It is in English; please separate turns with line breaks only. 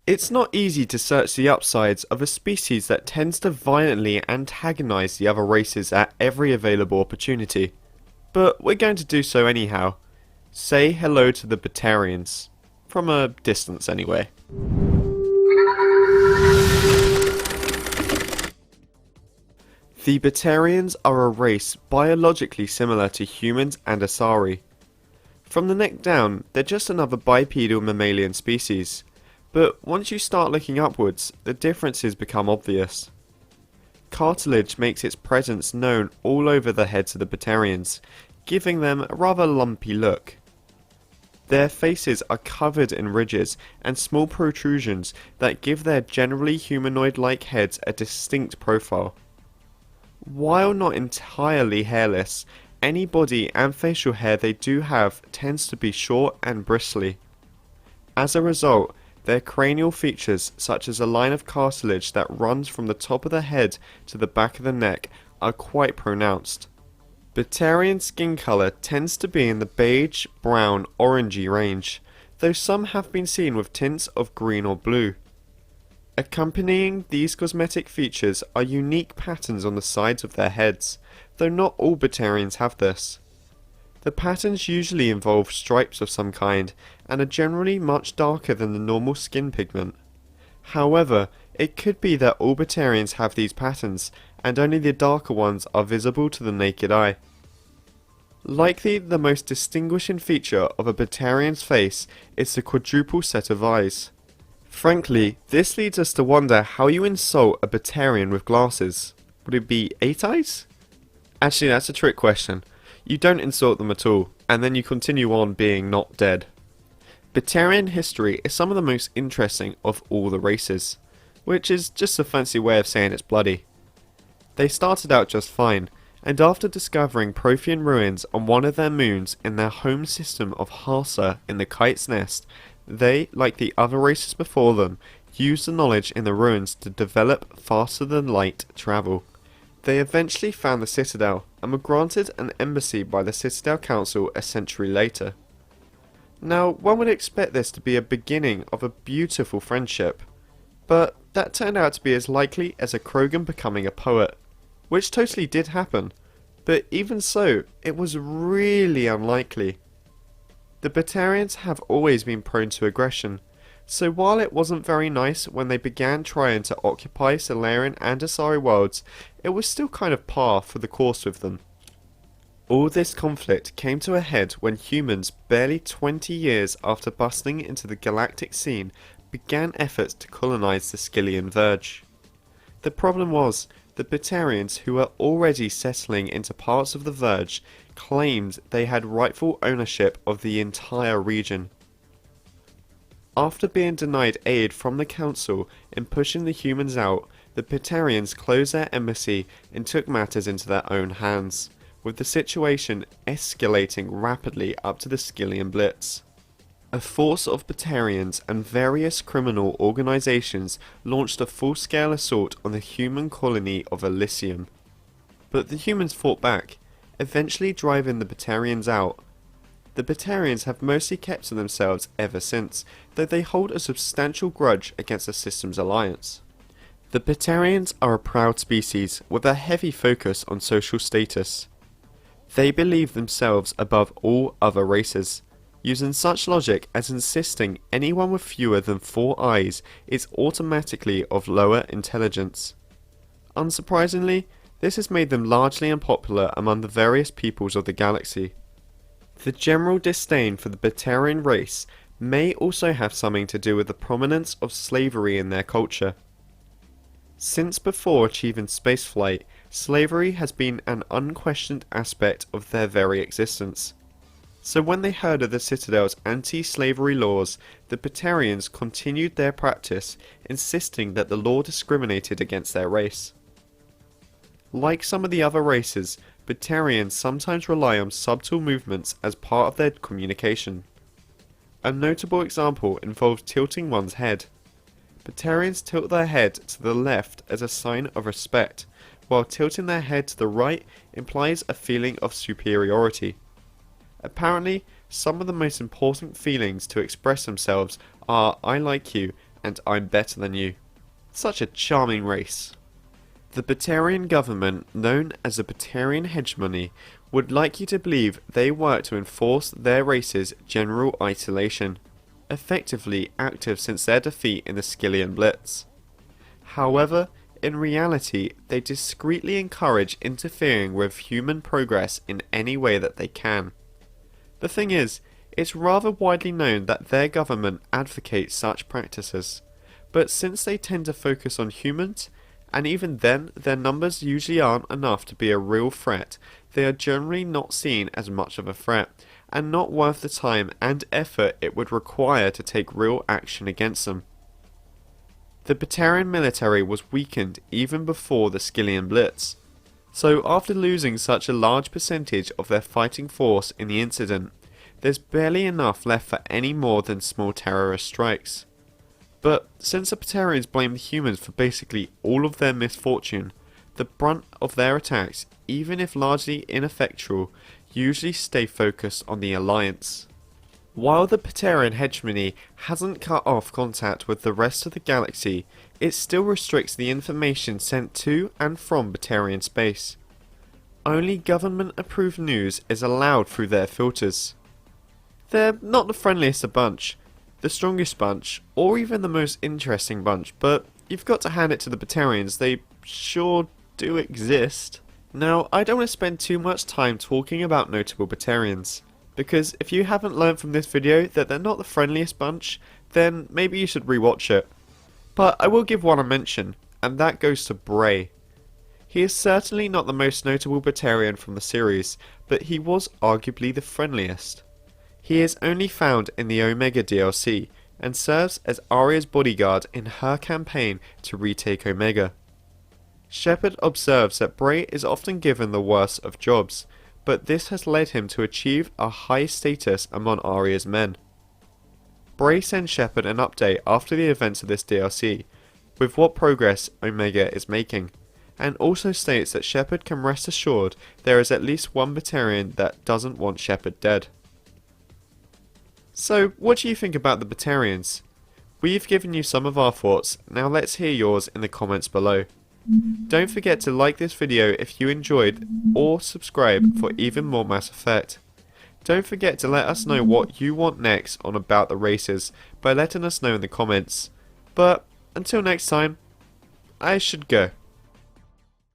It's not easy to search the upsides of a species that tends to violently antagonize the other races at every available opportunity, but we're going to do so anyhow. Say hello to the Batarians. From a distance anyway. The Batarians are a race biologically similar to humans and Asari. From the neck down, they're just another bipedal mammalian species, but once you start looking upwards, the differences become obvious. Cartilage makes its presence known all over the heads of the Batarians, giving them a rather lumpy look. Their faces are covered in ridges and small protrusions that give their generally humanoid-like heads a distinct profile. While not entirely hairless, any body and facial hair they do have tends to be short and bristly. As a result, their cranial features, such as a line of cartilage that runs from the top of the head to the back of the neck, are quite pronounced. Batarian skin colour tends to be in the beige, brown, orangey range, though some have been seen with tints of green or blue. Accompanying these cosmetic features are unique patterns on the sides of their heads, though not all Batarians have this. The patterns usually involve stripes of some kind, and are generally much darker than the normal skin pigment. However, it could be that all Batarians have these patterns, and only the darker ones are visible to the naked eye. Likely the most distinguishing feature of a Batarian's face is the quadruple set of eyes. Frankly, this leads us to wonder how you insult a Batarian with glasses. Would it be 8 eyes? Actually, that's a trick question. You don't insult them at all, and then you continue on being not dead. Batarian history is some of the most interesting of all the races, which is just a fancy way of saying it's bloody. They started out just fine, and after discovering Prothean ruins on one of their moons in their home system of Harsa in the Kite's Nest, they, like the other races before them, used the knowledge in the ruins to develop faster than light travel. They eventually found the Citadel, and were granted an embassy by the Citadel Council a century later. Now, one would expect this to be a beginning of a beautiful friendship, but that turned out to be as likely as a Krogan becoming a poet, which totally did happen, but even so, it was really unlikely. The Batarians have always been prone to aggression, so while it wasn't very nice when they began trying to occupy Solarian and Asari worlds, it was still kind of par for the course with them. All this conflict came to a head when humans, barely 20 years after busting into the galactic scene, began efforts to colonize the Skyllian Verge. The problem was, the Batarians, who were already settling into parts of the Verge, claimed they had rightful ownership of the entire region. After being denied aid from the Council in pushing the humans out, the Batarians closed their embassy and took matters into their own hands, with the situation escalating rapidly up to the Skyllian Blitz. A force of Batarians and various criminal organizations launched a full-scale assault on the human colony of Elysium. But the humans fought back, eventually driving the Batarians out. The Batarians have mostly kept to themselves ever since, though they hold a substantial grudge against the system's alliance. The Batarians are a proud species with a heavy focus on social status. They believe themselves above all other races, using such logic as insisting anyone with fewer than 4 eyes is automatically of lower intelligence. Unsurprisingly, this has made them largely unpopular among the various peoples of the galaxy. The general disdain for the Batarian race may also have something to do with the prominence of slavery in their culture. Since before achieving spaceflight, slavery has been an unquestioned aspect of their very existence. So when they heard of the Citadel's anti-slavery laws, the Batarians continued their practice, insisting that the law discriminated against their race. Like some of the other races, Batarians sometimes rely on subtle movements as part of their communication. A notable example involves tilting one's head. Batarians tilt their head to the left as a sign of respect, while tilting their head to the right implies a feeling of superiority. Apparently, some of the most important feelings to express themselves are "I like you" and I'm better than you. Such a charming race. The Batarian government, known as the Batarian hegemony, would like you to believe they work to enforce their race's general isolation, effectively active since their defeat in the Skillian Blitz. However, in reality, they discreetly encourage interfering with human progress in any way that they can. The thing is, it's rather widely known that their government advocates such practices, but since they tend to focus on humans, and even then their numbers usually aren't enough to be a real threat, they are generally not seen as much of a threat, and not worth the time and effort it would require to take real action against them. The Batarian military was weakened even before the Skillian Blitz, so after losing such a large percentage of their fighting force in the incident, there's barely enough left for any more than small terrorist strikes. But since the Batarians blame the humans for basically all of their misfortune, the brunt of their attacks, even if largely ineffectual, usually stay focused on the Alliance. While the Batarian hegemony hasn't cut off contact with the rest of the galaxy, it still restricts the information sent to and from Batarian space. Only government-approved news is allowed through their filters. They're not the friendliest of bunch, the strongest bunch, or even the most interesting bunch, but you've got to hand it to the Batarians, they sure do exist. Now, I don't want to spend too much time talking about notable Batarians, because if you haven't learned from this video that they're not the friendliest bunch, then maybe you should rewatch it. But I will give one a mention, and that goes to Bray. He is certainly not the most notable Batarian from the series, but he was arguably the friendliest. He is only found in the Omega DLC, and serves as Aria's bodyguard in her campaign to retake Omega. Shepard observes that Bray is often given the worst of jobs, but this has led him to achieve a high status among Aria's men. Bray sends Shepard an update after the events of this DLC, with what progress Omega is making, and also states that Shepard can rest assured there is at least one Batarian that doesn't want Shepard dead. So, what do you think about the Batarians? We've given you some of our thoughts, now let's hear yours in the comments below. Don't forget to like this video if you enjoyed, or subscribe for even more Mass Effect. Don't forget to let us know what you want next on About the Races by letting us know in the comments. But until next time, I should go.